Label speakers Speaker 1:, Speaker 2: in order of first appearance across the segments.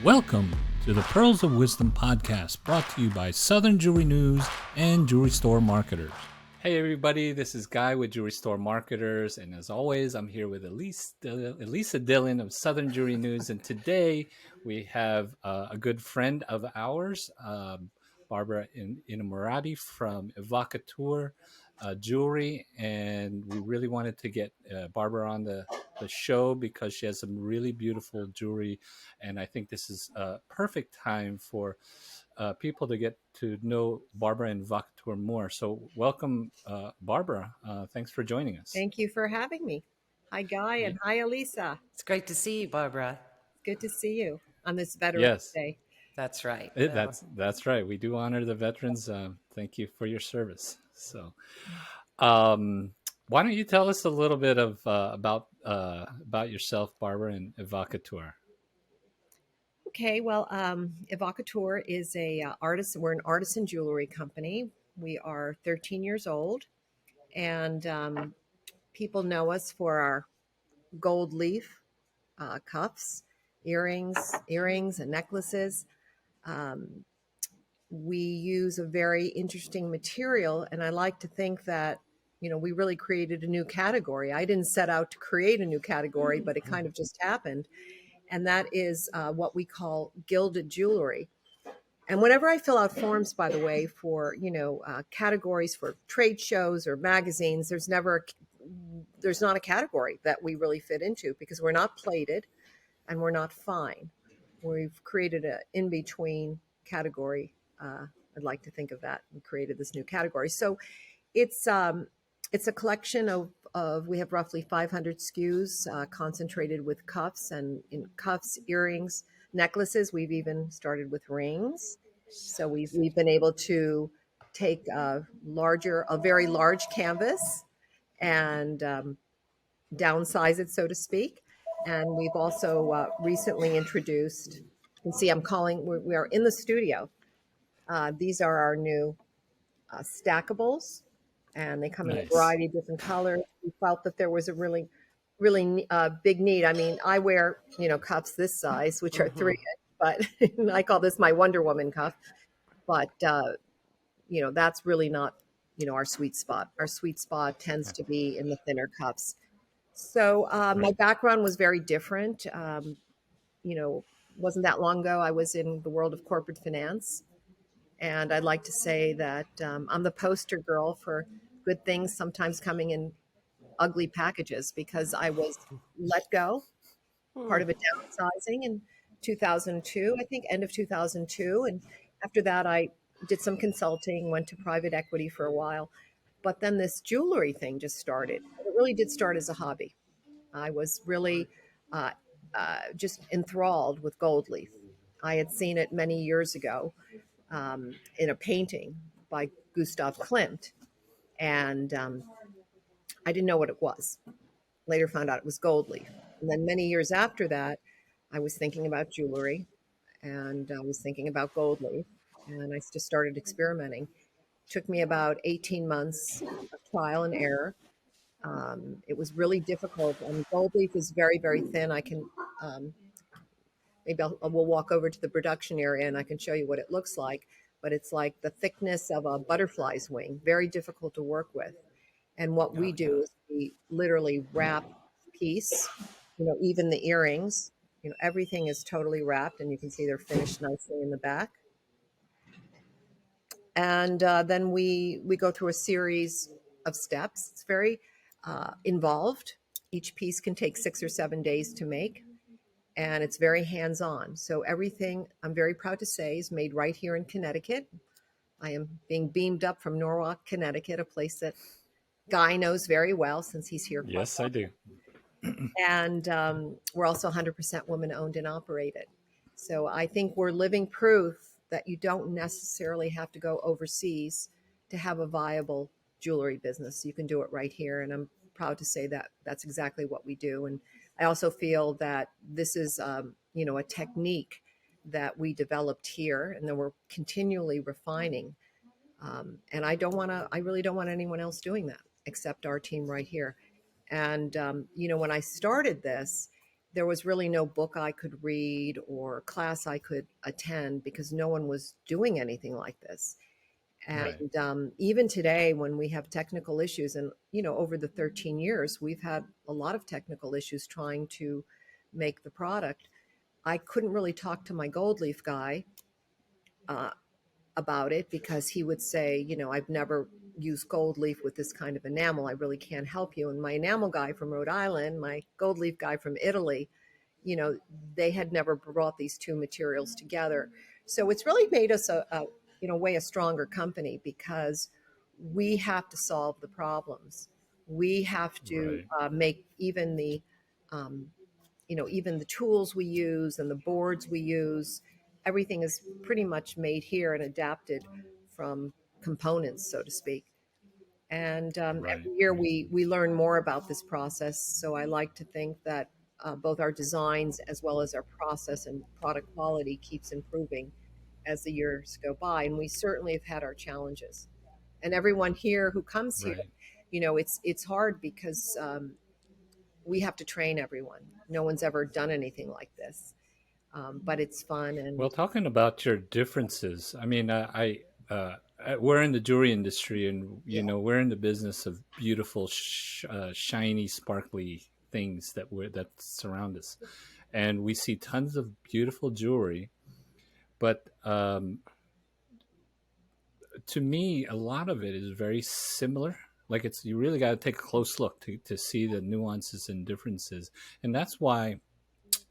Speaker 1: Welcome to the Pearls of Wisdom podcast, brought to you by Southern Jewelry News and Jewelry Store Marketers. Hey everybody, this is Guy with Jewelry Store Marketers, and as always, I'm here with Elisa Dillon of Southern Jewelry News, and today we have a good friend of ours, Barbara Innamorati from Évocateur Jewelry, and we really wanted to get Barbara on the show because she has some really beautiful jewelry, and I think this is a perfect time for people to get to know Barbara and Évocateur more. So welcome, Barbara. Thanks for joining us.
Speaker 2: Thank you for having me. Hi, Guy, and hi, Elesa.
Speaker 3: It's great to see you, Barbara.
Speaker 2: Good to see you on this Veterans Day.
Speaker 3: That's right.
Speaker 1: That's right. We do honor the veterans. Thank you for your service. So, why don't you tell us a little bit of about yourself, Barbara, and Évocateur?
Speaker 2: Okay, well, Évocateur is a artist. We're an artisan jewelry company. We are 13 years old, and people know us for our gold leaf cuffs, earrings, and necklaces. We use a very interesting material, and I like to think that, we really created a new category. I didn't set out to create a new category, but it kind of just happened. And that is what we call gilded jewelry. And whenever I fill out forms, by the way, for, categories for trade shows or magazines, there's not a category that we really fit into because we're not plated and we're not fine. We've created an in-between category. I'd like to think of that. We created this new category. So it's a collection of we have roughly 500 SKUs concentrated with cuffs and in cuffs, earrings, necklaces. We've even started with rings. So we've been able to take a very large canvas and downsize it, so to speak. And we've also recently introduced, you can see we are in the studio. These are our new stackables, and they come in a variety of different colors. We felt that there was a really, really big need. I mean, I wear, cuffs this size, which are 3-inch, but I call this my Wonder Woman cuff. But, that's really not, our sweet spot. Our sweet spot tends to be in the thinner cuffs. So my background was very different. Wasn't that long ago, I was in the world of corporate finance. And I'd like to say that I'm the poster girl for good things sometimes coming in ugly packages, because I was let go, part of a downsizing in 2002, I think, end of 2002. And after that, I did some consulting, went to private equity for a while. But then this jewelry thing just started. It really did start as a hobby. I was really just enthralled with gold leaf. I had seen it many years ago in a painting by Gustav Klimt. And I didn't know what it was. Later found out it was gold leaf. And then many years after that, I was thinking about jewelry, and I was thinking about gold leaf, and I just started experimenting. It took me about 18 months of trial and error. It was really difficult, and gold leaf is very, very thin. I can we'll walk over to the production area and I can show you what it looks like, but it's like the thickness of a butterfly's wing, very difficult to work with. And what we do is we literally wrap piece, even the earrings, everything is totally wrapped, and you can see they're finished nicely in the back. And then we go through a series of steps. It's very involved. Each piece can take 6 or 7 days to make, and it's very hands-on. So everything, I'm very proud to say, is made right here in Connecticut. I am being beamed up from Norwalk, Connecticut, a place that Guy knows very well since he's here.
Speaker 1: Yes, I do.
Speaker 2: And we're also 100% women-owned and operated. So I think we're living proof that you don't necessarily have to go overseas to have a viable jewelry business. You can do it right here, and I'm proud to say that that's exactly what we do. And I also feel that this is, a technique that we developed here, and then we're continually refining. And I really don't want anyone else doing that except our team right here. And, when I started this, there was really no book I could read or class I could attend because no one was doing anything like this.
Speaker 1: Right.
Speaker 2: And even today, when we have technical issues, and over the 13 years, we've had a lot of technical issues trying to make the product. I couldn't really talk to my gold leaf guy uh, about it because he would say, I've never used gold leaf with this kind of enamel. I really can't help you. And my enamel guy from Rhode Island, my gold leaf guy from Italy, they had never brought these two materials together. So it's really made us a stronger company because we have to solve the problems. We have to
Speaker 1: Right.
Speaker 2: make um, even the tools we use and the boards we use, everything is pretty much made here and adapted from components, so to speak. And
Speaker 1: Right.
Speaker 2: every year
Speaker 1: Right.
Speaker 2: we learn more about this process. So I like to think that both our designs as well as our process and product quality keeps improving as the years go by. And we certainly have had our challenges. And everyone here who comes here,
Speaker 1: Right.
Speaker 2: it's hard because we have to train everyone. No one's ever done anything like this, but it's fun.
Speaker 1: Well,
Speaker 2: And
Speaker 1: talking about your differences, I mean, we're in the jewelry industry, and
Speaker 2: yeah,
Speaker 1: we're in the business of beautiful, shiny, sparkly things that surround us, and we see tons of beautiful jewelry. But to me, a lot of it is very similar. Like you really got to take a close look to see the nuances and differences, and that's why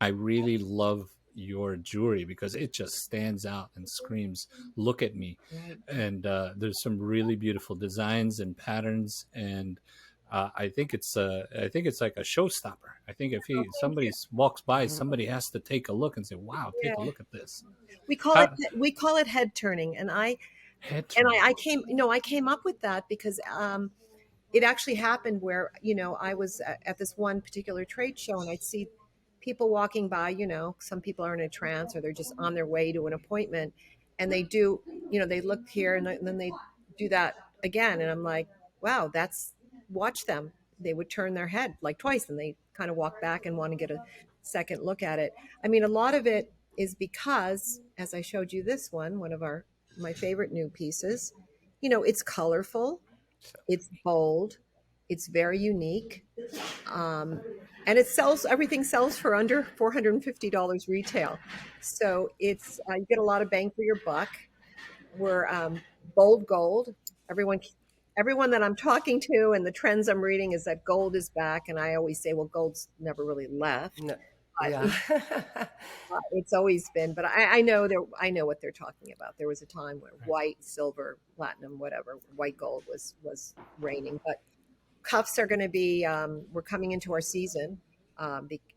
Speaker 1: I really love your jewelry because it just stands out and screams, "Look at me!"
Speaker 2: right.
Speaker 1: And there's some really beautiful designs and patterns, and I think it's like a showstopper. I think if
Speaker 2: Oh, thank
Speaker 1: somebody
Speaker 2: you.
Speaker 1: walks by,
Speaker 3: Mhm.
Speaker 1: somebody has to take a look and say, "Wow, take a
Speaker 2: Yeah,
Speaker 1: look at this."
Speaker 2: we call it
Speaker 1: How
Speaker 2: we call it head turning, and
Speaker 1: head
Speaker 2: and
Speaker 1: turning?
Speaker 2: I came I came up with that because it actually happened where I was at this one particular trade show and I'd see people walking by. Some people are in a trance or they're just on their way to an appointment, and they do they look here and then they do that again, and I'm like, wow, that's watch them. They would turn their head like twice and they kind of walk back and want to get a second look at it. I mean, a lot of it is because, as I showed you this one of my favorite new pieces, it's colorful,
Speaker 3: So,
Speaker 2: it's bold, it's very unique, um, and everything sells for under $450 retail. So you get a lot of bang for your buck. We're bold gold. Everyone, everyone that I'm talking to and the trends I'm reading is that gold is back, and I always say, well, gold's never really left,
Speaker 3: no,
Speaker 2: but
Speaker 3: yeah.
Speaker 2: it's always been. But I know what they're talking about. There was a time where
Speaker 1: Right.
Speaker 2: white, silver, platinum, whatever, white gold was reigning. But cuffs are going to be. We're coming into our season,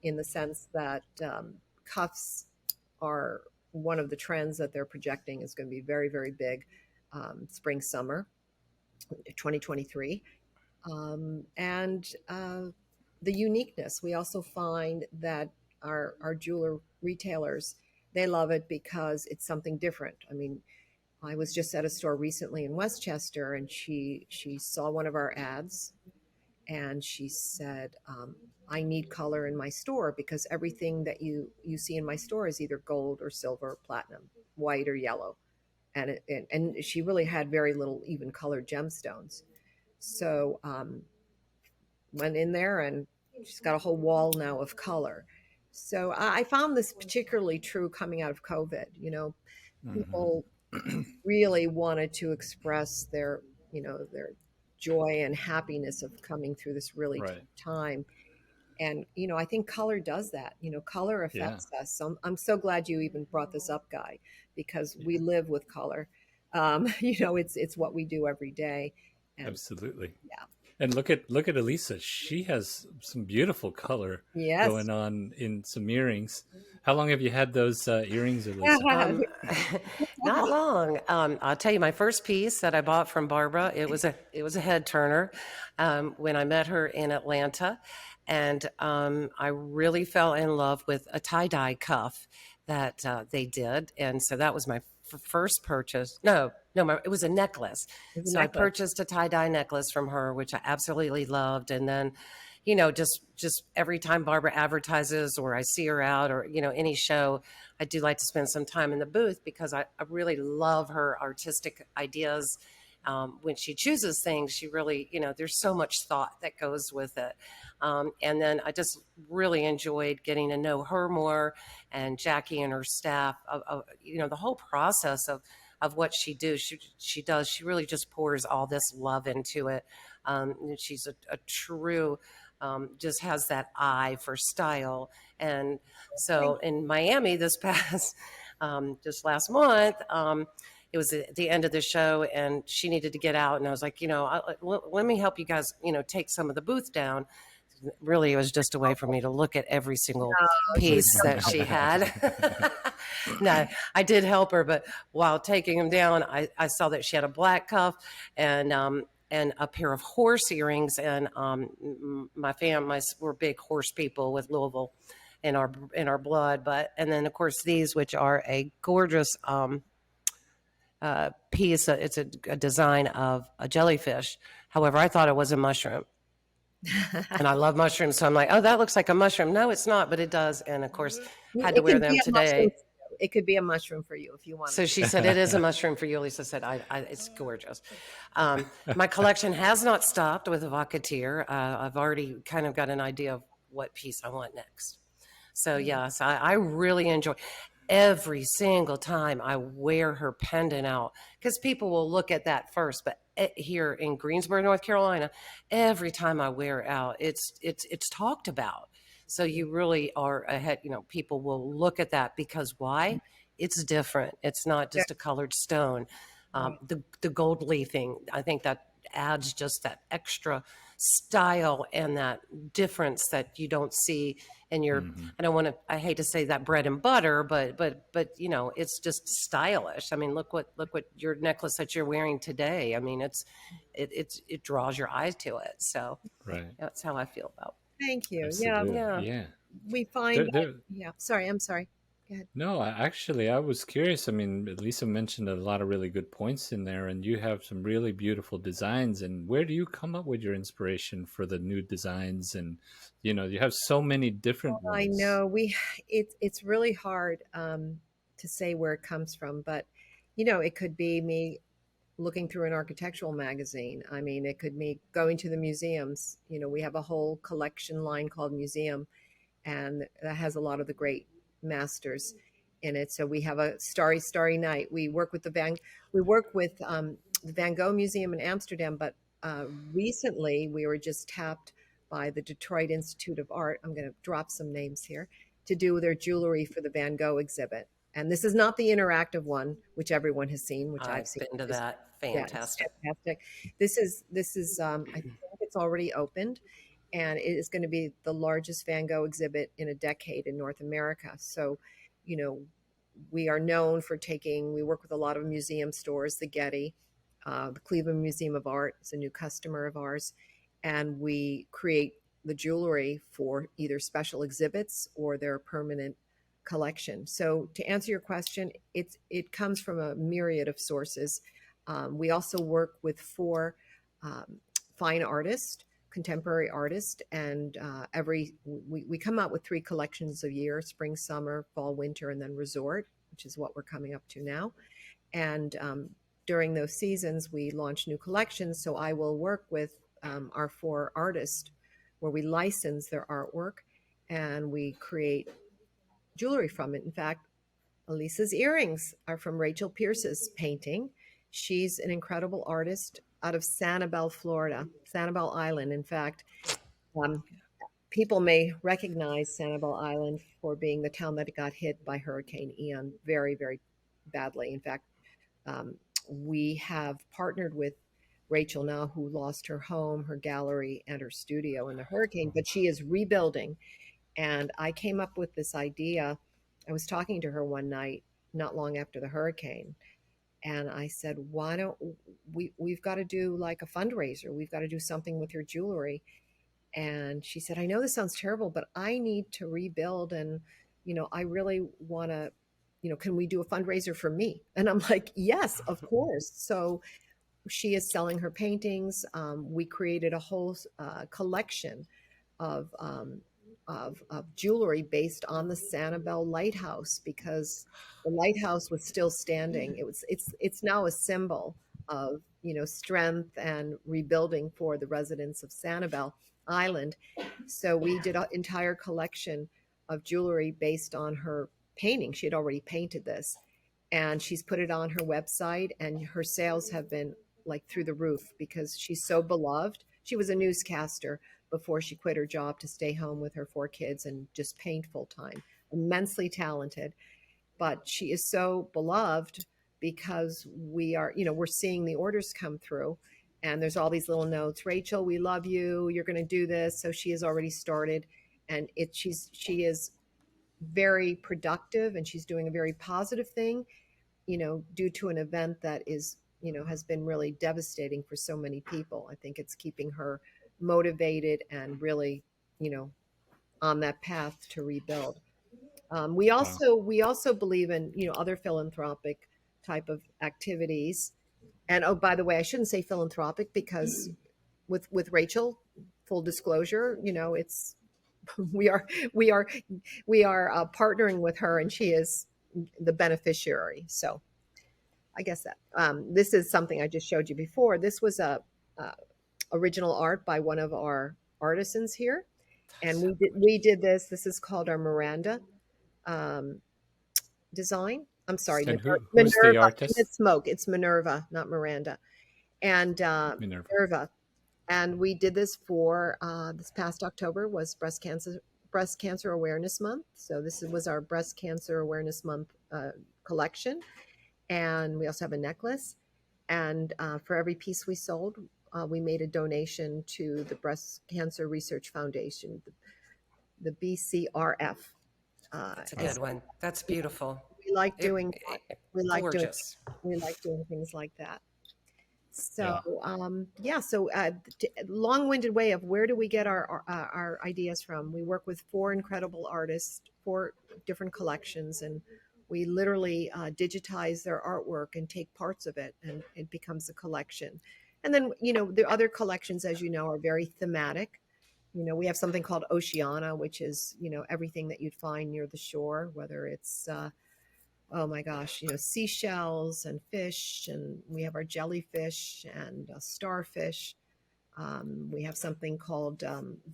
Speaker 2: in the sense that cuffs are one of the trends that they're projecting is going to be very, very big, spring summer 2023. And the uniqueness. We also find that our jeweler retailers, they love it because it's something different. I mean, I was just at a store recently in Westchester, and she saw one of our ads, and she said, "I need color in my store because everything that you see in my store is either gold or silver, or platinum, white or yellow." And she really had very little even colored gemstones. So went in there and she's got a whole wall now of color. So I found this particularly true coming out of COVID. People
Speaker 1: Hmm.
Speaker 2: really wanted to express their joy and happiness of coming through this really tough
Speaker 1: Right.
Speaker 2: time. And I think color does that. Color
Speaker 1: Yeah.
Speaker 2: affects us. So I'm so glad you even brought this up, Guy, because we live with color. It's what we do every day. And
Speaker 1: Absolutely.
Speaker 2: yeah,
Speaker 1: And look at Elisa. She has some beautiful color
Speaker 2: yes.
Speaker 1: going on in some earrings. How long have you had those earrings, Elisa?
Speaker 3: Um, not long. I'll tell you, my first piece that I bought from Barbara, it was a head turner when I met her in Atlanta, and I really fell in love with a tie dye cuff that they did, and so that was my first purchase. No, it was a necklace.
Speaker 2: It's a
Speaker 3: So I
Speaker 2: necklace.
Speaker 3: purchased a tie dye necklace from her, which I absolutely loved, and then just every time Barbara advertises or I see her out or, any show, I do like to spend some time in the booth because I really love her artistic ideas. When she chooses things, she really, there's so much thought that goes with it. And then I just really enjoyed getting to know her more and Jackie and her staff the whole process of what she does. She really just pours all this love into it. And she's a true, just has that eye for style. And so in Miami this past, just last month, it was at the end of the show and she needed to get out. And I was like, let me help you guys, take some of the booth down. Really, it was just a way for me to look at every single piece that she had. No, I did help her, but while taking them down, I saw that she had a black cuff and a pair of horse earrings. And we're big horse people with Louisville in our blood. And then of course these, which are a gorgeous piece. It's a design of a jellyfish. However, I thought it was a mushroom. And I love mushrooms. So I'm like, oh, that looks like a mushroom. No, it's not, but it does. And of course, had to wear them today.
Speaker 2: It could be a mushroom for you if you want.
Speaker 3: So she said, it is a mushroom for you. Elesa said, it's gorgeous. My collection has not stopped with Évocateur. I've already kind of got an idea of what piece I want next. So yes, I really enjoy every single time I wear her pendant out because people will look at that first, but here in Greensboro, North Carolina, every time I wear it out, it's talked about. So you really are ahead. People will look at that because why? It's different. It's not just a colored stone. The gold leafing, I think that adds just that extra style and that difference that you don't see in your, I hate to say that bread and butter, but it's just stylish. I mean, look what your necklace that you're wearing today. I mean, it draws your eyes to it. So that's how I feel about it.
Speaker 2: Thank you.
Speaker 1: Absolutely.
Speaker 2: Yeah. We find sorry, I'm sorry. Go ahead.
Speaker 1: No, I was curious. I mean, Elesa mentioned a lot of really good points in there, and you have some really beautiful designs. And where do you come up with your inspiration for the new designs? And you have so many different ones.
Speaker 2: I know it's really hard to say where it comes from, but it could be me looking through an architectural magazine. I mean, it could be going to the museums. We have a whole collection line called Museum, and that has a lot of the great masters in it. So we have a starry night. We work with the Van Gogh Museum in Amsterdam, but recently we were just tapped by the Detroit Institute of Art. I'm going to drop some names here to do their jewelry for the Van Gogh exhibit. And this is not the interactive one, which everyone has seen, which I've seen.
Speaker 3: Been to that. Fantastic.
Speaker 2: Yeah, fantastic. This is I think it's already opened. And it is going to be the largest Van Gogh exhibit in a decade in North America. So, we are known for we work with a lot of museum stores, the Getty, the Cleveland Museum of Art is a new customer of ours. And we create the jewelry for either special exhibits or their permanent collection. So to answer your question, it comes from a myriad of sources. We also work with 4 fine artists, contemporary artist, and we come out with 3 collections a year: spring, summer, fall, winter, and then resort, which is what we're coming up to now. And during those seasons we launch new collections. So I will work with our 4 artists where we license their artwork and we create jewelry from it. In fact, Elisa's earrings are from Rachel Pierce's painting. She's an incredible artist out of Sanibel, Florida, Sanibel Island. In fact, people may recognize Sanibel Island for being the town that got hit by Hurricane Ian very, very badly. In fact, we have partnered with Rachel now, who lost her home, her gallery, and her studio in the hurricane, but she is rebuilding. And I came up with this idea. I was talking to her one night, not long after the hurricane, and I said, why don't we've got to do like a fundraiser. We've got to do something with your jewelry. And she said, I know this sounds terrible, but I need to rebuild. And, I really want to, can we do a fundraiser for me? And I'm like, yes, of course. So she is selling her paintings. We created a whole collection of jewelry based on the Sanibel lighthouse, because the lighthouse was still standing. It's now a symbol of, strength and rebuilding for the residents of Sanibel Island. So we did an entire collection of jewelry based on her painting. She had already painted this, and she's put it on her website, and her sales have been like through the roof because she's so beloved. She was a newscaster before she quit her job to stay home with her 4 kids and just paint full time. Immensely talented, but she is so beloved because we're seeing the orders come through, and there's all these little notes. Rachel, we love you. You're going to do this. So she has already started, and she is very productive, and she's doing a very positive thing, due to an event that is, has been really devastating for so many people. I think it's keeping her motivated and really, on that path to rebuild. We
Speaker 1: Wow.
Speaker 2: also believe in, other philanthropic type of activities. And oh, by the way, I shouldn't say philanthropic because with Rachel, full disclosure, it's we are partnering with her, and she is the beneficiary. So I guess that this is something I just showed you before. This was a original art by one of our artisans here, and we did this. This is called our Miranda design. I'm sorry,
Speaker 1: And who's the
Speaker 2: Minerva.
Speaker 1: artist?
Speaker 2: It's Smoke. It's Minerva, not Miranda. And
Speaker 1: Minerva.
Speaker 2: Minerva. And we did this for this past October was Breast Cancer Awareness Month. So this was our Breast Cancer Awareness Month collection. And we also have a necklace. And for every piece we sold, we made a donation to the Breast Cancer Research Foundation, the BCRF.
Speaker 3: That's a good one. That's beautiful.
Speaker 2: We like doing
Speaker 3: Gorgeous.
Speaker 2: we like doing things like that.
Speaker 1: Yeah.
Speaker 2: So long-winded way of where do we get our ideas from? We work with 4 incredible artists, 4 different collections, and we literally digitize their artwork and take parts of it, and it becomes a collection. And then, the other collections, as you know, are very thematic. We have something called Oceana, which is, everything that you'd find near the shore, whether it's oh my gosh, seashells and fish, and we have our jellyfish and starfish. We have something called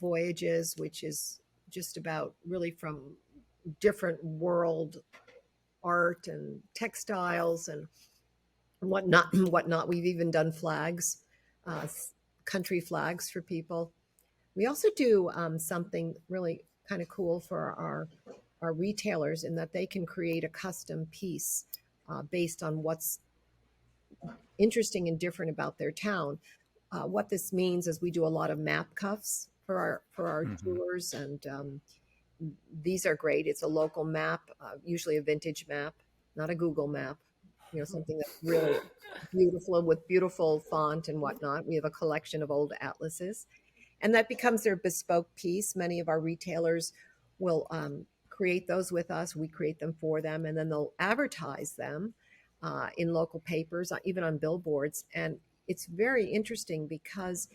Speaker 2: Voyages, which is just about really from different world art and textiles and whatnot. We've even done flags, country flags for people. We also do something really kind of cool for our retailers, in that they can create a custom piece based on what's interesting and different about their town. What this means is we do a lot of map cuffs for our jewelers, and these are great. It's a local map, usually a vintage map, not a Google map. Something that's really beautiful with beautiful font and whatnot. We have a collection of old atlases, and that becomes their bespoke piece. Many of our retailers will create those with us. We create them for them, and then they'll advertise them in local papers, even on billboards. And it's very interesting because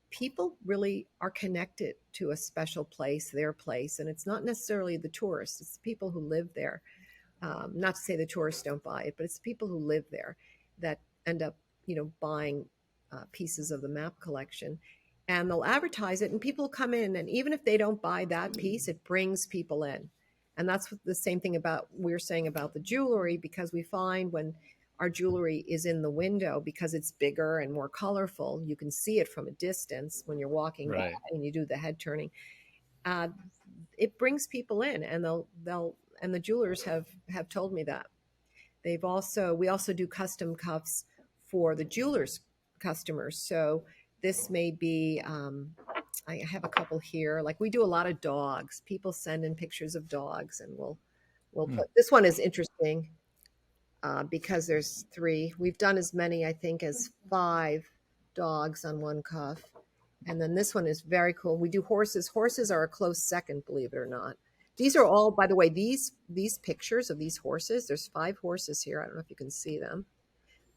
Speaker 2: people really are connected to a special place, their place, and it's not necessarily the tourists. It's the people who live there. Not to say the tourists don't buy it, but it's the people who live there that end up, buying pieces of the map collection. And they'll advertise it, and people come in, and even if they don't buy that piece, it brings people in. And that's the same thing about we're saying about the jewelry, because we find when our jewelry is in the window, because it's bigger and more colorful, you can see it from a distance when you're walking by and you do the head turning. It brings people in, and and the jewelers have told me that. We also do custom cuffs for the jewelers' customers. So this may be, I have a couple here. Like, we do a lot of dogs. People send in pictures of dogs, and we'll put, this one is interesting because there's 3. We've done as many, I think, as 5 dogs on one cuff. And then this one is very cool. We do horses. Horses are a close second, believe it or not. These are all, by the way, these pictures of these horses, there's 5 horses here. I don't know if you can see them,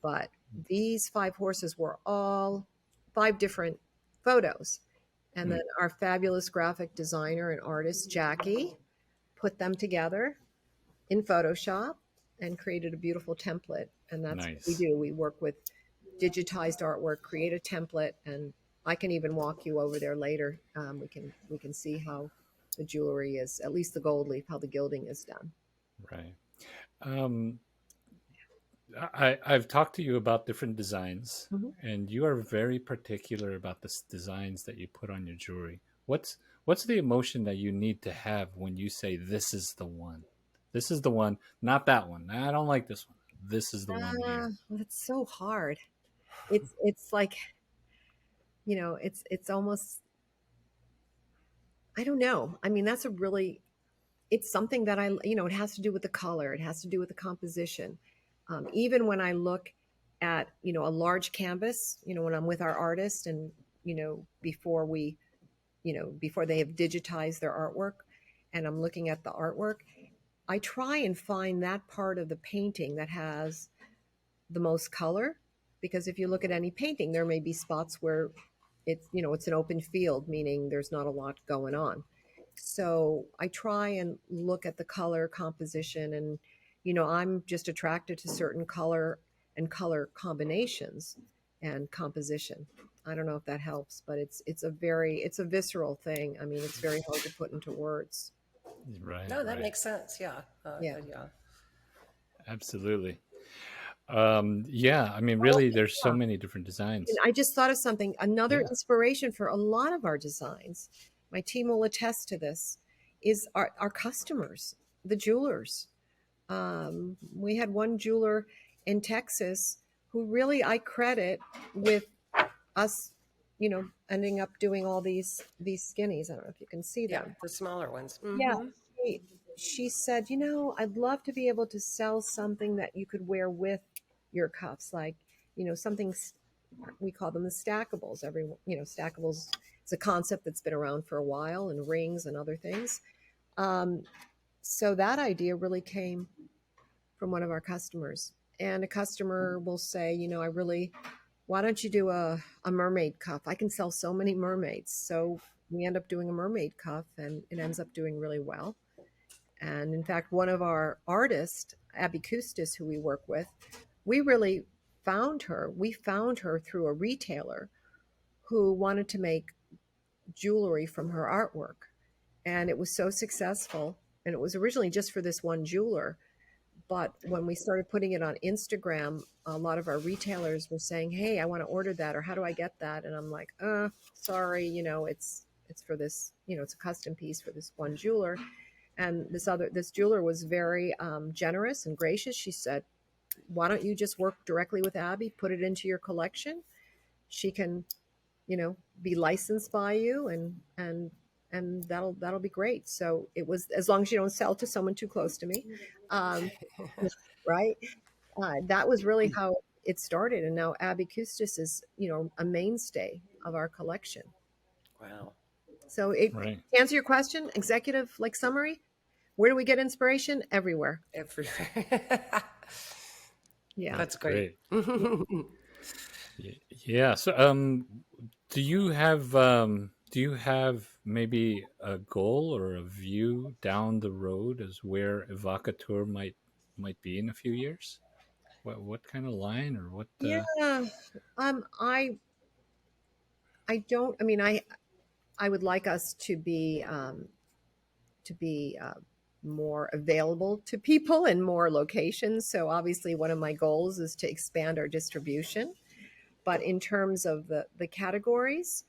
Speaker 2: but these 5 horses were all 5 different photos. And then our fabulous graphic designer and artist, Jackie, put them together in Photoshop and created a beautiful template. And that's what we
Speaker 1: Nice.
Speaker 2: do. We work with digitized artwork, create a template, and I can even walk you over there later. We can see how the jewelry is, at least the gold leaf, how the gilding is done.
Speaker 1: Right. Um, I've talked to you about different designs,
Speaker 2: Mhm.
Speaker 1: and you are very particular about the designs that you put on your jewelry. What's the emotion that you need to have when you say this is the one? This is the one, not that one. I don't like this one. This is the one here.
Speaker 2: It's so hard. It's like, it's almost, I don't know. I mean, it's something that it has to do with the color. It has to do with the composition. Even when I look at, a large canvas, when I'm with our artist and, before before they have digitized their artwork and I'm looking at the artwork, I try and find that part of the painting that has the most color. Because if you look at any painting, there may be spots where it's an open field, meaning there's not a lot going on. So I try and look at the color composition, and I'm just attracted to certain color and color combinations and composition. I don't know if that helps, but it's a visceral thing. I mean, it's very hard to put into words.
Speaker 1: Right.
Speaker 3: No, that
Speaker 1: Right.
Speaker 3: makes sense. Yeah.
Speaker 2: Yeah.
Speaker 3: Yeah.
Speaker 1: Absolutely. Yeah. I mean, really, there's so many different
Speaker 2: And
Speaker 1: designs.
Speaker 2: I just thought of something, another
Speaker 1: Yeah.
Speaker 2: inspiration for a lot of our designs. My team will attest to this, is our customers, the jewelers. We had one jeweler in Texas who really I credit with us, ending up doing all these skinnies. I don't know if you can see
Speaker 3: Yeah.
Speaker 2: them.
Speaker 3: The smaller ones.
Speaker 2: Yeah.
Speaker 3: Mm-hmm.
Speaker 2: She said, I'd love to be able to sell something that you could wear with your cuffs, like, something, we call them the stackables. Stackables is a concept that's been around for a while, and rings and other things. So that idea really came from one of our customers. And a customer will say, why don't you do a mermaid cuff? I can sell so many mermaids. So we end up doing a mermaid cuff, and it ends up doing really well. And in fact, one of our artists, Abby Kustis, who we work with, we really found her. We found her through a retailer who wanted to make jewelry from her artwork. And it was so successful. And it was originally just for this one jeweler. But when we started putting it on Instagram, a lot of our retailers were saying, "Hey, I want to order that," or "How do I get that?" And I'm like, sorry, it's for this, it's a custom piece for this one jeweler." And this jeweler was very generous and gracious. She said, "Why don't you just work directly with Abby, put it into your collection? She can, be licensed by you, and that'll be great." So it was, as long as you don't sell to someone too close to me, um, right? That was really how it started, and now Abby Kustis is, a mainstay of our collection.
Speaker 3: Wow.
Speaker 2: So
Speaker 1: Right.
Speaker 2: to answer your question, executive like summary, where do we get inspiration? Everywhere.
Speaker 3: Everywhere.
Speaker 2: Yeah.
Speaker 3: That's great.
Speaker 1: Yeah. So, do you have maybe a goal or a view down the road as where Évocateur might be in a few years? What kind of line or what?
Speaker 2: Yeah. I don't. I mean, I would like us to be more available to people in more locations. So obviously, one of my goals is to expand our distribution. But in terms of the categories,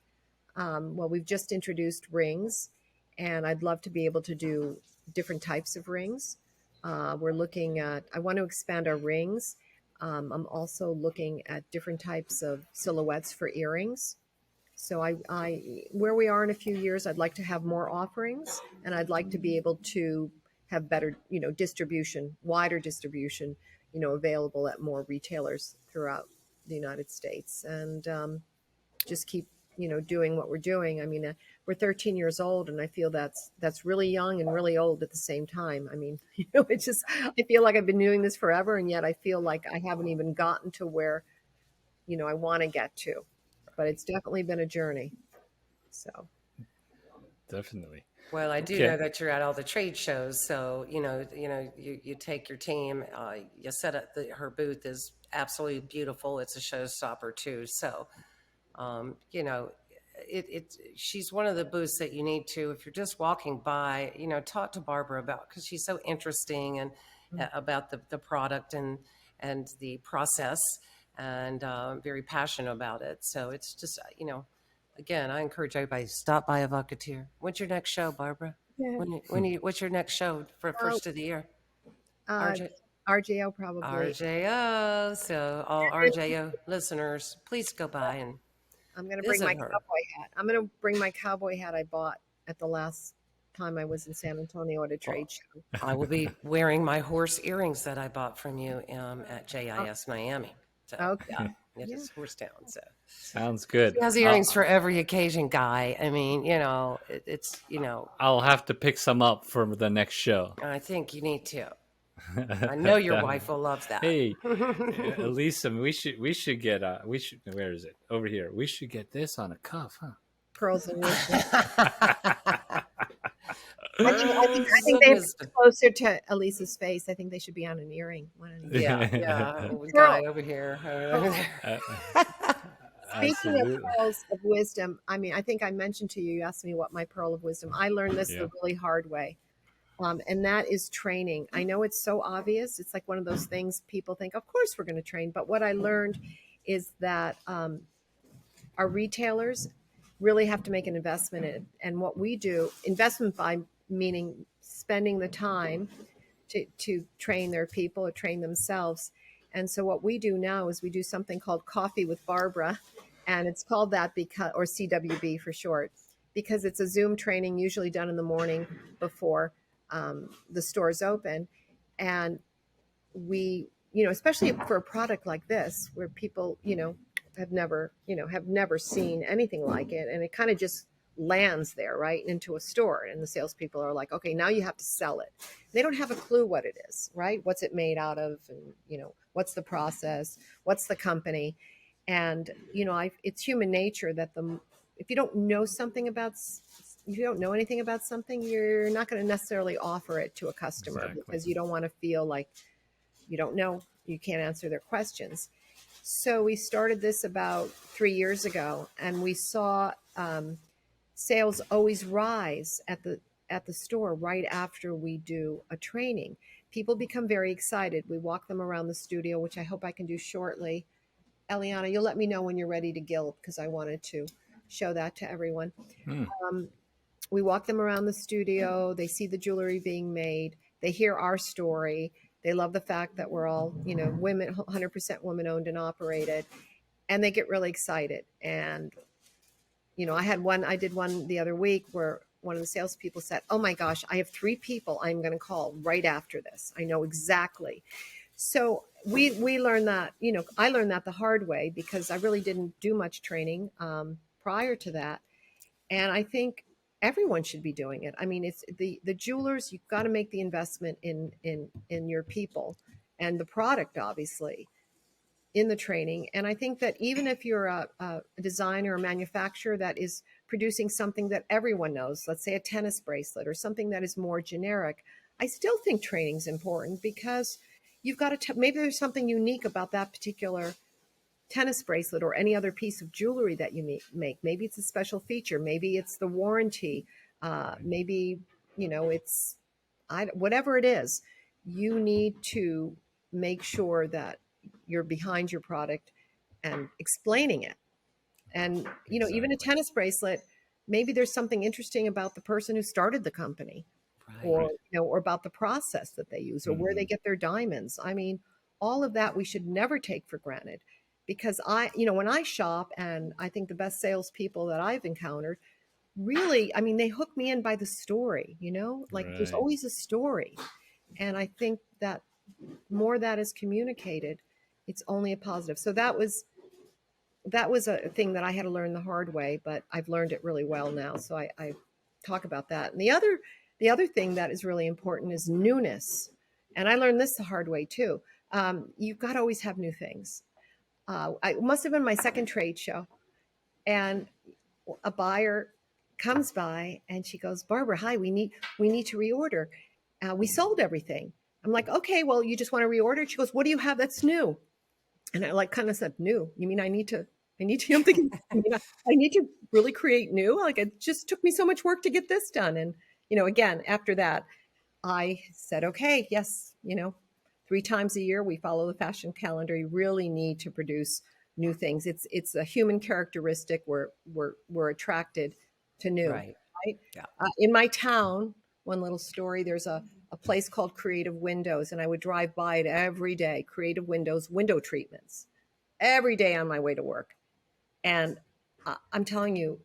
Speaker 2: well, we've just introduced rings, and I'd love to be able to do different types of rings. I want to expand our rings. I'm also looking at different types of silhouettes for earrings. So where we are in a few years, I'd like to have more offerings, and I'd like to be able to have better, distribution, wider distribution, available at more retailers throughout the United States, and just keep, doing what we're doing. I mean, we're 13 years old, and I feel that's really young and really old at the same time. I mean, it's just, I feel like I've been doing this forever, and yet I feel like I haven't even gotten to where, I want to get to. But it's definitely been a journey. So
Speaker 1: Definitely.
Speaker 3: Well, I do
Speaker 1: Okay.
Speaker 3: know that you're at all the trade shows, so you take your team. You set up her booth is absolutely beautiful. It's a showstopper too. So, you know, she's one of the booths that you need to, if you're just walking by, talk to Barbara about, because she's so interesting and about the product and the process, and very passionate about it. So it's just again, I encourage everybody to stop by Évocateur. When's your next show, Barbara?
Speaker 2: yeah.
Speaker 3: What's your next show for
Speaker 2: uh,
Speaker 3: first of the year?
Speaker 2: uh,
Speaker 3: RJ,
Speaker 2: RJO probably.
Speaker 3: RJO. So all RJO listeners, please go by and
Speaker 2: I'm going to bring
Speaker 3: visit
Speaker 2: my
Speaker 3: her.
Speaker 2: cowboy hat. I'm going to bring my cowboy hat I bought at the last time I was in San Antonio at a trade show.
Speaker 3: I will be wearing my horse earrings that I bought from you at JIS Miami. So
Speaker 2: Okay.
Speaker 3: yeah, it
Speaker 2: Yeah.
Speaker 3: is horse town. So
Speaker 1: Sounds good.
Speaker 3: she has earrings for every occasion, Guy. I mean, it's
Speaker 1: I'll have to pick some up for the next show.
Speaker 3: I think you need to. I know your
Speaker 1: Definitely.
Speaker 3: wife will love that.
Speaker 1: Hey, Elisa, we should get where is it? Over here. We should get this on a cuff, huh?
Speaker 2: Pearls of wisdom. I
Speaker 3: Pearls
Speaker 2: think
Speaker 3: of
Speaker 2: they're
Speaker 3: wisdom.
Speaker 2: closer to Elisa's face. I think they should be on an earring.
Speaker 3: Yeah.
Speaker 2: Pearl-
Speaker 3: Guy over here.
Speaker 2: Speaking of
Speaker 1: Absolutely.
Speaker 2: pearls of wisdom, I mean, I think I mentioned to you, you asked me what my pearl of wisdom. I learned this the really hard way. And that is training. I know it's so obvious. It's like one of those things people think, of course we're going to train. But what I learned is that our retailers really have to make an investment in it. And what we do, investment by meaning spending the time to train their people or train themselves. And so what we do now is we do something called Coffee with Barbara, and it's called that because, or CWB for short, because it's a Zoom training usually done in the morning before the stores open. And we, especially for a product like this, where people, have never seen anything like it, and it kind of just lands there right into a store, and the salespeople are like, okay, now you have to sell it. They don't have a clue what it is, right? What's it made out of, and what's the process, what's the company, and it's human nature that if you don't know anything about something, you're not going to necessarily offer it to a customer because you don't want to feel like you don't know, you can't answer their questions. So we started this about 3 years ago, and we saw sales always rise at the store right after we do a training. People become very excited. We walk them around the studio, which I hope I can do shortly. Eliana, you'll let me know when you're ready to gild, because I wanted to show that to everyone. We walk them around the studio. They see the jewelry being made. They hear our story. They love the fact that we're all, women, 100% women owned and operated, and they get really excited. And, I did one the other week where one of the salespeople said, oh my gosh, I have 3 people I'm going to call right after this. I know exactly. So we learned that, I learned that the hard way because I really didn't do much training prior to that. And I think everyone should be doing it. I mean, it's the jewelers, you've got to make the investment in your people and the product, obviously, in the training. And I think that even if you're a designer or a manufacturer that is producing something that everyone knows, let's say a tennis bracelet or something that is more generic, I still think training is important because you've got to, maybe there's something unique about that particular tennis bracelet or any other piece of jewelry that you make. Maybe it's a special feature. Maybe it's the warranty. Maybe, it's whatever it is, you need to make sure that you're behind your product and explaining it. And, even a tennis bracelet, maybe there's something interesting about the person who started the company, or about the process that they use or where they get their diamonds. I mean, all of that we should never take for granted. Because when I shop, and I think the best salespeople that I've encountered, really, I mean, they hook me in by the story, there's always a story. And I think that more that is communicated, it's only a positive. So that was a thing that I had to learn the hard way, but I've learned it really well now. So I talk about that. And the other thing that is really important is newness. And I learned this the hard way too. You've got to always have new things. I must have been my second trade show, and a buyer comes by and she goes, Barbara, hi, we need to reorder. We sold everything. I'm like, okay, well, you just want to reorder? She goes, what do you have that's new? And I like kind of said, new. You mean I need to, I'm thinking, I need to really create new. Like it just took me so much work to get this done. And, again, after that, I said, okay, yes, 3 times a year, we follow the fashion calendar. You really need to produce new things. It's a human characteristic. We're attracted to new,
Speaker 3: Right.
Speaker 2: right?
Speaker 3: Yeah.
Speaker 2: In my town, one little story, there's a place called Creative Windows, and I would drive by it every day. Creative Windows window treatments every day on my way to work. And I'm telling you,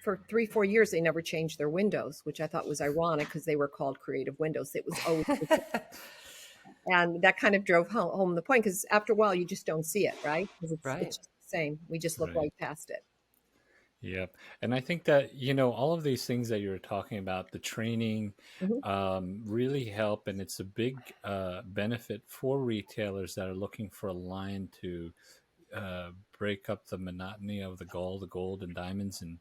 Speaker 2: for 3-4 years, they never changed their windows, which I thought was ironic because they were called Creative Windows. It was always, and that kind of drove home the point, because after a while, you just don't see it, right? Because
Speaker 3: Right.
Speaker 2: it's just the same. We just look right past it.
Speaker 1: Yep. And I think that, all of these things that you're talking about, the training, really help. And it's a big benefit for retailers that are looking for a line to break up the monotony of the gold and diamonds and,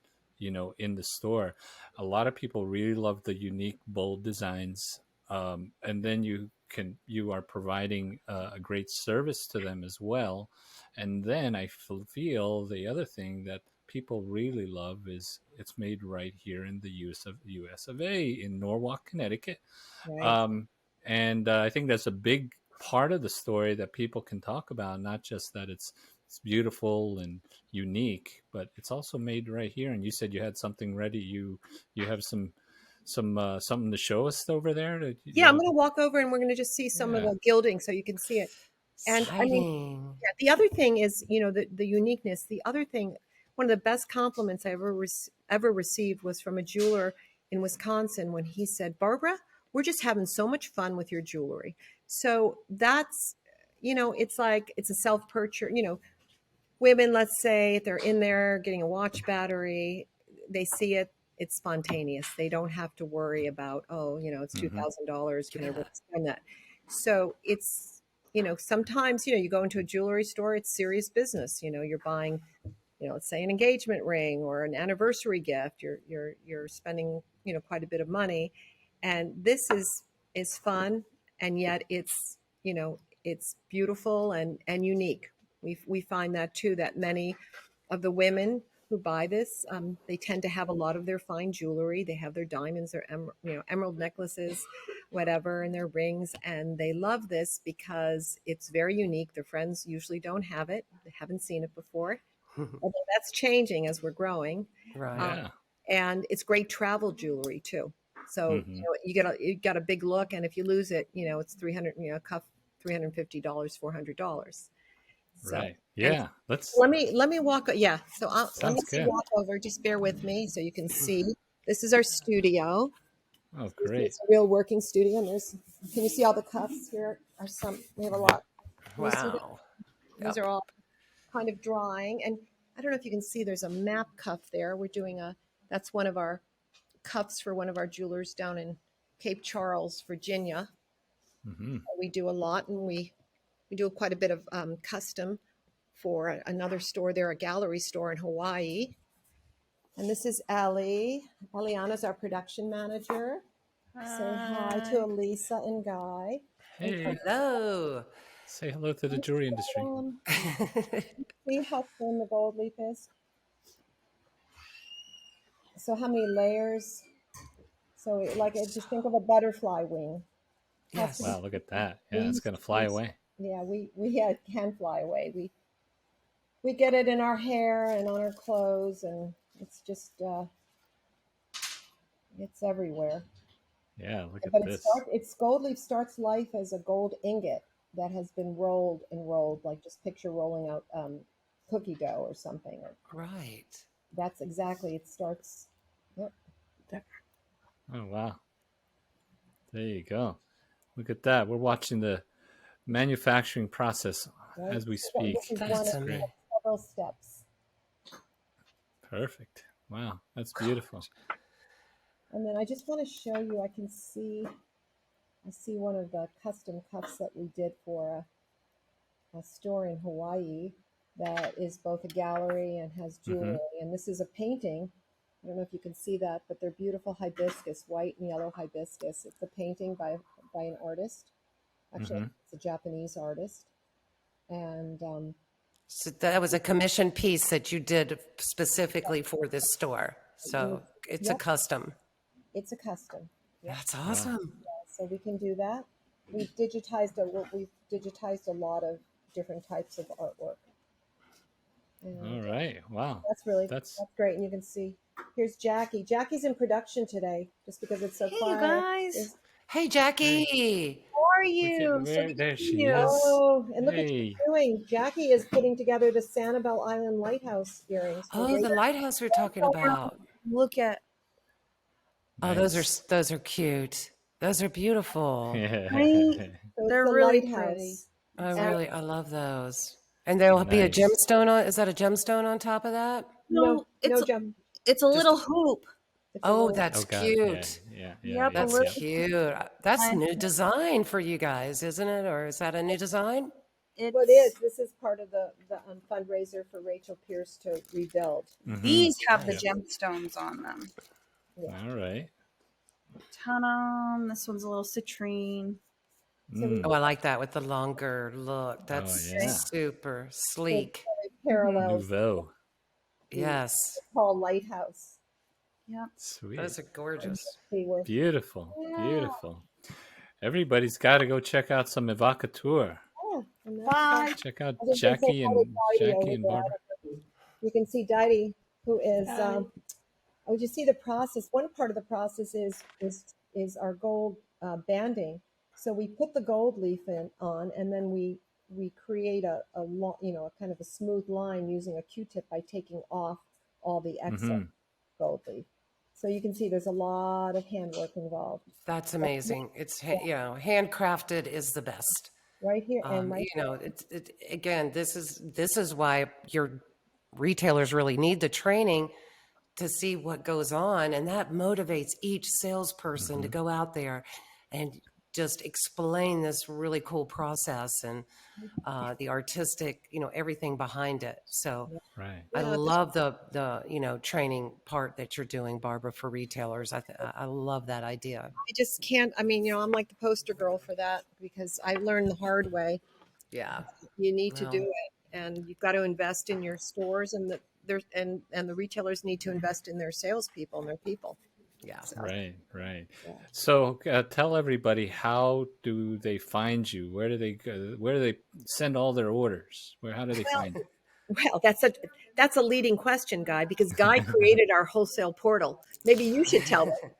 Speaker 1: in the store. A lot of people really love the unique, bold designs. And then you are providing a great service to them as well. And then I feel the other thing that people really love is it's made right here in the US of A in Norwalk, Connecticut.
Speaker 2: Right.
Speaker 1: And I think that's a big part of the story that people can talk about, not just that it's beautiful and unique, but it's also made right here. And you said you had something ready. You have some something to show us over there.
Speaker 2: Yeah, I'm going to walk over and we're going to just see some of the gilding so you can see it. And I mean,
Speaker 3: Exciting.
Speaker 2: yeah, the other thing is, the uniqueness. The other thing, one of the best compliments I ever received was from a jeweler in Wisconsin when he said, Barbara, we're just having so much fun with your jewelry. So that's, it's like it's a self-purchase, women, let's say, if they're in there getting a watch battery, they see it, it's spontaneous. They don't have to worry about, it's $2,000. Can I really spend that? So it's, sometimes, you go into a jewelry store, it's serious business. You're buying, let's say an engagement ring or an anniversary gift. You're spending, quite a bit of money. And this is fun. And yet it's, it's beautiful and unique. We find that too, that many of the women who buy this, they tend to have a lot of their fine jewelry. They have their diamonds, their emerald necklaces, whatever, and their rings, and they love this because it's very unique. Their friends usually don't have it; they haven't seen it before. Although that's changing as we're growing,
Speaker 3: Right.
Speaker 2: and it's great travel jewelry too. So you got a big look, and if you lose it, it's a cuff, $350, $400. So,
Speaker 1: Right. Yeah.
Speaker 2: let me walk. Yeah. So let me
Speaker 1: Sounds good.
Speaker 2: walk over. Just bear with me so you can see. This is our studio.
Speaker 1: Oh, great.
Speaker 2: It's a real working studio. And can you see all the cuffs here? We have a lot. Can you see that?
Speaker 3: Wow.
Speaker 2: These are all kind of drying. And I don't know if you can see, there's a map cuff there. That's one of our cuffs for one of our jewelers down in Cape Charles, Virginia. We do a lot, and we do quite a bit of custom for another store there, a gallery store in Hawaii. And this is Ellie. Eliana's our production manager. Say hi to Elesa and Guy.
Speaker 1: Hey,
Speaker 3: Hello.
Speaker 1: say hello to the jewelry industry.
Speaker 2: See how thin the gold leaf is? So how many layers? So just think of a butterfly wing.
Speaker 3: Yes.
Speaker 1: Wow, look at that. Yeah, it's going to fly away.
Speaker 2: Yeah, we can fly away. We get it in our hair and on our clothes, and it's just it's everywhere.
Speaker 1: Yeah, look at
Speaker 2: But
Speaker 1: this.
Speaker 2: its gold leaf starts life as a gold ingot that has been rolled and rolled, like just picture rolling out cookie dough or something.
Speaker 3: Right.
Speaker 2: That's exactly, it starts. Yep.
Speaker 1: Oh, wow. There you go. Look at that. We're watching the manufacturing process as we speak.
Speaker 3: That's amazing.
Speaker 2: Several steps.
Speaker 1: Perfect. Wow, that's beautiful.
Speaker 2: And then I just want to show you, I see one of the custom cuffs that we did for a store in Hawaii that is both a gallery and has jewelry. And this is a painting I don't know if you can see that, but they're beautiful hibiscus, white and yellow hibiscus. It's a painting by an artist. Actually, it's a Japanese artist. And
Speaker 3: So that was a commission piece that you did specifically for this store. So it's a
Speaker 2: yep,
Speaker 3: custom.
Speaker 2: it's a custom. Yep.
Speaker 3: That's awesome.
Speaker 2: So we can do that. We've digitized a lot of different types of artwork. And
Speaker 1: All right. Wow.
Speaker 2: that's great. And you can see here's Jackie. Jackie's in production today, just because it's so
Speaker 4: Hey, you
Speaker 2: quiet.
Speaker 4: guys.
Speaker 3: Hey, Jackie.
Speaker 4: How are you?
Speaker 1: There she
Speaker 4: you.
Speaker 1: is.
Speaker 2: Oh, and look what
Speaker 1: Hey.
Speaker 2: she's doing. Jackie is putting together the Sanibel Island Lighthouse earrings.
Speaker 3: Oh, the lighthouse we're talking about.
Speaker 4: Look at
Speaker 3: Oh,
Speaker 1: Nice.
Speaker 3: those are cute. Those are beautiful.
Speaker 4: right?
Speaker 2: So
Speaker 4: They're
Speaker 2: it's the
Speaker 4: really
Speaker 2: lighthouse.
Speaker 4: pretty.
Speaker 3: I love those. And there'll be a
Speaker 1: Nice.
Speaker 3: gemstone on. Is that a gemstone on top of that?
Speaker 4: No,
Speaker 2: No jump.
Speaker 4: it's a little hoop.
Speaker 2: It's a
Speaker 3: Oh,
Speaker 2: little-
Speaker 3: that's
Speaker 1: Oh, God.
Speaker 3: cute.
Speaker 1: Yeah.
Speaker 4: Yep, a
Speaker 3: That's
Speaker 4: little-
Speaker 3: cute. That's a
Speaker 4: I-
Speaker 3: new design for you guys, isn't it? Or is that a new design?
Speaker 2: Well, it is. This is part of the fundraiser for Rachel Pierce to rebuild.
Speaker 1: Mhm.
Speaker 4: These have the
Speaker 1: Yeah.
Speaker 4: gemstones on them.
Speaker 1: All right.
Speaker 4: Ta-da! This one's a little citrine.
Speaker 1: Mm.
Speaker 3: Oh, I like that with the longer look. That's
Speaker 1: yeah.
Speaker 3: super sleek.
Speaker 2: Parallels
Speaker 1: Nouveau.
Speaker 3: Yes.
Speaker 2: called Lighthouse.
Speaker 4: Yep.
Speaker 1: Sweet.
Speaker 3: Those are gorgeous.
Speaker 2: See where
Speaker 1: Beautiful. Beautiful. Everybody's got to go check out some Évocateur.
Speaker 2: and
Speaker 4: Bye.
Speaker 1: Check out
Speaker 2: I was gonna say
Speaker 1: Jackie
Speaker 2: hi to Dottie over
Speaker 1: and
Speaker 2: there.
Speaker 1: Barbara.
Speaker 2: You can see Dottie, who is. Oh, you see the process. One part of the process is our gold banding. So we put the gold leaf on, and then we create a kind of a smooth line using a Q-tip by taking off all the excess gold leaf. So you can see there's a lot of handwork involved.
Speaker 3: That's amazing. It's handcrafted is the best.
Speaker 2: Right here and
Speaker 3: Again, this is why your retailers really need the training to see what goes on, and that motivates each salesperson to go out there and just explain this really cool process and the artistic, everything behind it. So
Speaker 1: Right.
Speaker 3: I love the training part that you're doing, Barbara, for retailers. I love that idea.
Speaker 2: I just can't. I mean, I'm like the poster girl for that because I learned the hard way.
Speaker 3: Yeah.
Speaker 2: You need to
Speaker 3: Well.
Speaker 2: do it, and you've got to invest in your stores, and the retailers need to invest in their salespeople and their people.
Speaker 3: Yeah.
Speaker 1: Right. So tell everybody, how do they find you? Where do they go? Where do they send all their orders? How do they find you?
Speaker 2: Well, that's a leading question, Guy, because Guy created our wholesale portal. Maybe you should tell them.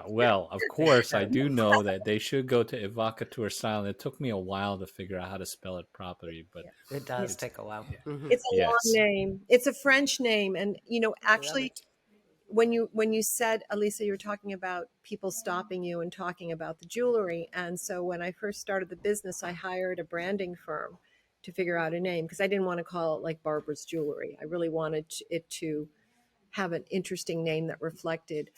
Speaker 1: Well, of course, I do know that they should go to Évocateur Style. And it took me a while to figure out how to spell it properly, but
Speaker 3: It does take a while. Mhm.
Speaker 2: It's a
Speaker 1: Yes.
Speaker 2: long name. It's a French name, and actually, when you said, Elesa, you were talking about people stopping you and talking about the jewelry, and so when I first started the business, I hired a branding firm to figure out a name because I didn't want to call it like Barbara's Jewelry. I really wanted it to have an interesting name that reflected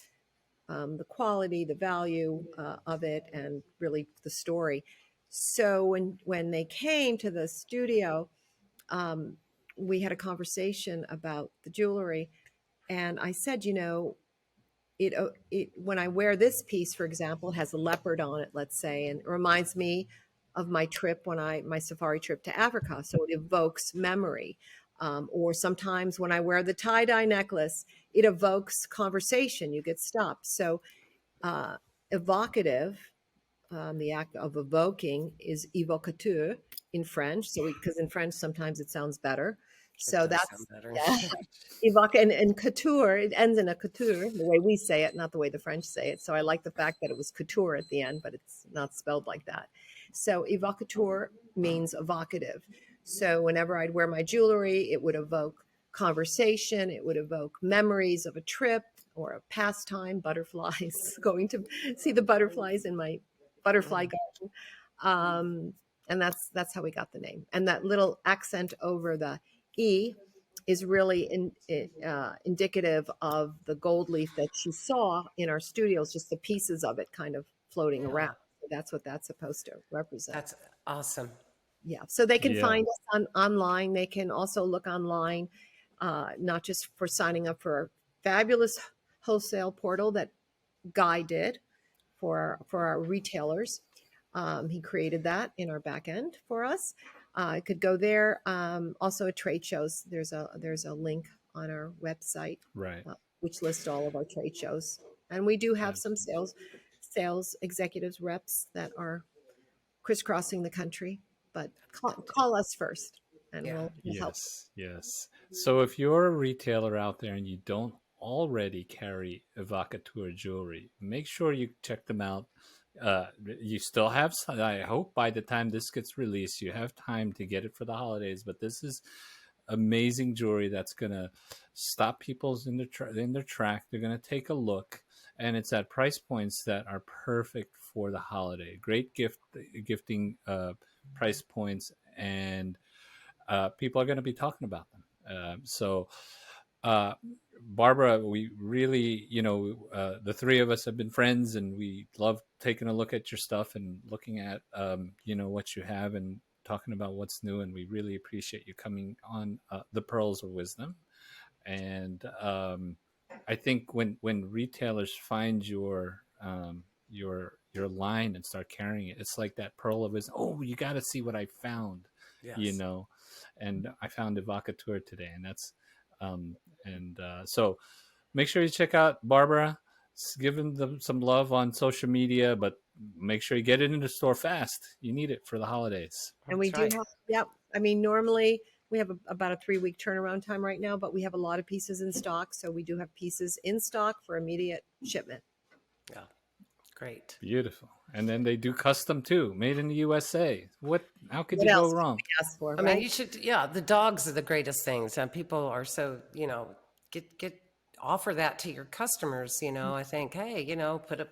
Speaker 2: the quality, the value of it, and really the story. So when they came to the studio, we had a conversation about the jewelry, and I said, it when I wear this piece, for example, it has a leopard on it, let's say, and it reminds me of my trip my safari trip to Africa. So it evokes memory. Or sometimes when I wear the tie-dye necklace, it evokes conversation. You get stopped. So evocative, the act of evoking, is évocateur in French. So because in French sometimes it sounds better. So
Speaker 3: It does
Speaker 2: that's
Speaker 3: sound better.
Speaker 2: evoque and couture. It ends in a couture, the way we say it, not the way the French say it. So I like the fact that it was couture at the end, but it's not spelled like that. So évocateur means evocative. So whenever I'd wear my jewelry, it would evoke conversation. It would evoke memories of a trip or a pastime, butterflies, going to see the butterflies in my butterfly garden. And that's how we got the name. And that little accent over the E is really indicative of the gold leaf that you saw in our studios, just the pieces of it kind of floating around. So that's what that's supposed to represent.
Speaker 3: That's awesome.
Speaker 2: Yeah. So they can find us online. They can also look online, not just for signing up for fabulous wholesale portal that Guy did for our retailers. He created that in our back end for us. I could go there. Also, at trade shows, there's a link on our website,
Speaker 1: Right.
Speaker 2: which lists all of our trade shows, and we do have some sales executives, reps that are crisscrossing the country. But call us first, and
Speaker 3: Yeah.
Speaker 2: we'll help.
Speaker 1: Yes. So if you're a retailer out there and you don't already carry Évocateur jewelry, make sure you check them out. You still have some, I hope by the time this gets released, you have time to get it for the holidays, but this is amazing jewelry that's going to stop people in their track. They're going to take a look, and it's at price points that are perfect for the holiday. Great gifting price points, and people are going to be talking about them. So Barbara, we really, the three of us have been friends, and we love taking a look at your stuff and looking at, what you have and talking about what's new. And we really appreciate you coming on the Pearls of Wisdom. And I think when retailers find your line and start carrying it, it's like that Pearl of Wisdom. Oh, you got to see what I found,
Speaker 3: Yes.
Speaker 1: And I found Évocateur today, and that's so make sure you check out Barbara. Give them some love on social media, but make sure you get it in the store fast. You need it for the holidays.
Speaker 2: And we
Speaker 3: That's
Speaker 2: do
Speaker 3: right.
Speaker 2: have, yep. I mean, normally we have about a 3-week turnaround time right now, but we have a lot of pieces in stock. So we do have pieces in stock for immediate shipment.
Speaker 3: Yeah. Great.
Speaker 1: Beautiful. And then they do custom too, made in the USA. How could
Speaker 2: What
Speaker 1: you
Speaker 2: else
Speaker 1: go wrong?
Speaker 2: Ask for,
Speaker 3: I
Speaker 2: right?
Speaker 3: mean, you should, yeah, the dogs are the greatest things. And people are so, offer that to your customers, I think, hey, put a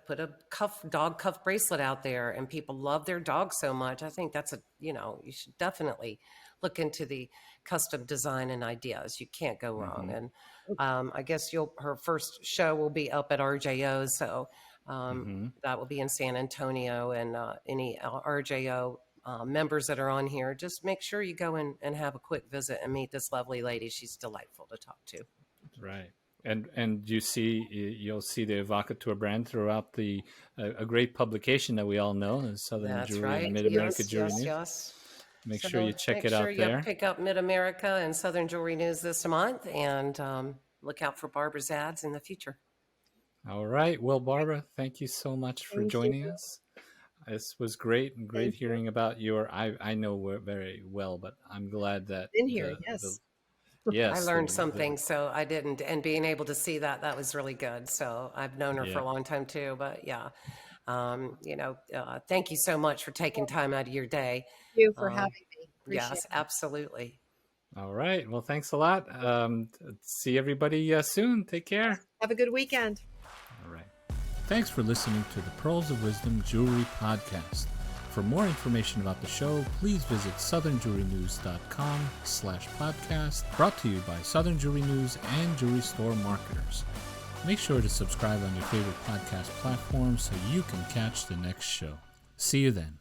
Speaker 3: dog cuff bracelet out there, and people love their dog so much. I think that's you should definitely look into the custom design and ideas. You can't go wrong.
Speaker 1: Mhm.
Speaker 3: And I guess her first show will be up at RJO. So that will be in San Antonio, and any RJO members that are on here, just make sure you go in and have a quick visit and meet this lovely lady. She's delightful to talk to.
Speaker 1: Right. And you'll see the Évocateur brand throughout a great publication that we all know, the Southern
Speaker 3: That's
Speaker 1: Jewelry
Speaker 3: right.
Speaker 1: and Mid-America
Speaker 3: Yes,
Speaker 1: Jewelry
Speaker 3: yes,
Speaker 1: News.
Speaker 3: yes.
Speaker 1: Make
Speaker 3: So
Speaker 1: sure you check it out
Speaker 3: Make
Speaker 1: there.
Speaker 3: sure you pick up Mid-America and Southern Jewelry News this month, and look out for Barbara's ads in the future.
Speaker 1: All right. Well, Barbara, thank you so much for
Speaker 2: Thank
Speaker 1: joining
Speaker 2: you.
Speaker 1: us. This was great, and great
Speaker 2: Thank you.
Speaker 1: hearing about I know very well, but I'm glad that
Speaker 2: In here, yes.
Speaker 3: I learned something, so I didn't, and being able to see that was really good. So I've known her for
Speaker 1: Yeah.
Speaker 3: a long time too, but yeah, thank you so much for taking time out of your day.
Speaker 2: Thank you for having me. Appreciate
Speaker 3: Yes, absolutely.
Speaker 1: All right. Well, thanks a lot. See everybody soon. Take care.
Speaker 2: it. Have a good weekend.
Speaker 1: All right. Thanks for listening to the Pearls of Wisdom Jewelry Podcast. For more information about the show, please visit southernjewelrynews.com/podcast, brought to you by Southern Jewelry News and Jewelry Store Marketers. Make sure to subscribe on your favorite podcast platform so you can catch the next show. See you then.